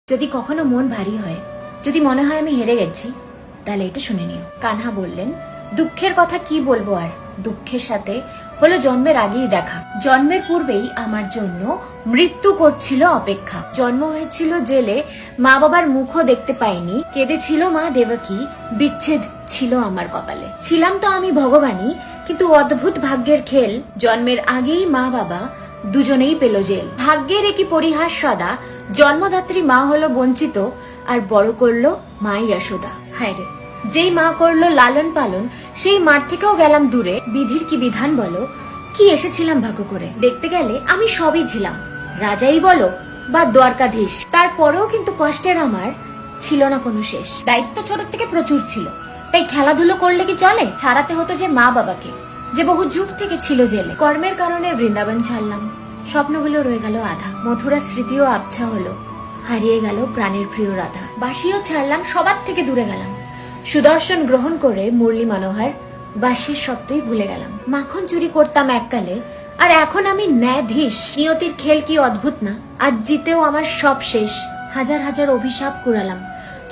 যদি কখনো মন ভারী হয়, যদি মনে হয় আমি হেরে গেছি, তাহলে এটা শুনে নিও। কানহা বললেন, দুঃখের কথা কি বলবো আর, দুঃখের সাথে হলো জন্মের আগেই দেখা। জন্মের পূর্বেই আমার জন্য মৃত্যু করছিল অপেক্ষা। জন্ম হয়েছিল জেলে, মা বাবার মুখও দেখতে পাইনি, কেঁদেছিল মা দেবকী, বিচ্ছেদ ছিল আমার কপালে। ছিলাম তো আমি ভগবানই, কিন্তু অদ্ভুত ভাগ্যের খেল, জন্মের আগেই মা বাবা দুজনেই পেল জেল। ভাগ্যের একই পরিহাস সদা, জন্মদাত্রী মা হলো বঞ্চিত, আর বড় করলো মা যশোদা। হায় রে, যেই মা করলো লালন পালন, সেই মার থেকেও গেলাম দূরে। বিধির কি বিধান বলো, কি এসেছিলাম ভাগ্য করে। দেখতে গেলে আমি সবই ছিলাম, রাজাই বলো বা দ্বারকাধীশ। তারপরেও কিন্তু কষ্টের আমার ছিল না কোনো শেষ। দায়িত্ব ছোট থেকে প্রচুর ছিল, তাই খেলাধুলো করলে কি চলে? ছাড়াতে হতো যে মা বাবাকে, যে বহু যুগ থেকে ছিল জেলে। কর্মের কারণে বৃন্দাবন ছাড়লাম, স্বপ্নগুলো রয়ে গেল আধা। মথুরা স্মৃতিও আবছা হলো, হারিয়ে গেল প্রাণের প্রিয় রাধা। বাসিও ছাড়লাম, সবার থেকে দূরে গেলাম। সুদর্শন গ্রহণ করে মুরলী মনোহর, বাসির শব্দই ভুলে গেলাম। মাখন চুরি করতাম এককালে, আর এখন আমি ন্যায়াধীশ। নিয়তির খেল কি অদ্ভুত না, আজ জিতেও আমার সব শেষ। হাজার হাজার অভিশাপ কুড়ালাম,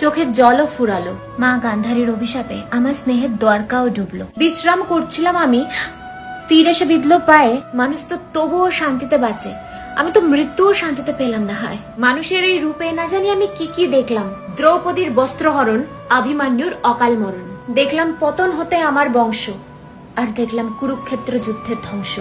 চোখের জলও ফুরালো। মা গান্ধারীর অভিশাপে আমার স্নেহের দ্বারকাও ডুবলো। বিশ্রাম করছিলাম আমি, তীর এসে বিঁধলো পায়ে। মানুষ তো তবুও শান্তিতে বাঁচে, আমি তো মৃত্যুও শান্তিতে পেলাম না। হায়, মানুষের এই রূপে না জানি আমি কি কি দেখলাম। দ্রৌপদীর বস্ত্রহরণ, অভিমন্যুর অকাল মরণ। দেখলাম পতন হতে আমার বংশ, আর দেখলাম কুরুক্ষেত্র যুদ্ধের ধ্বংস।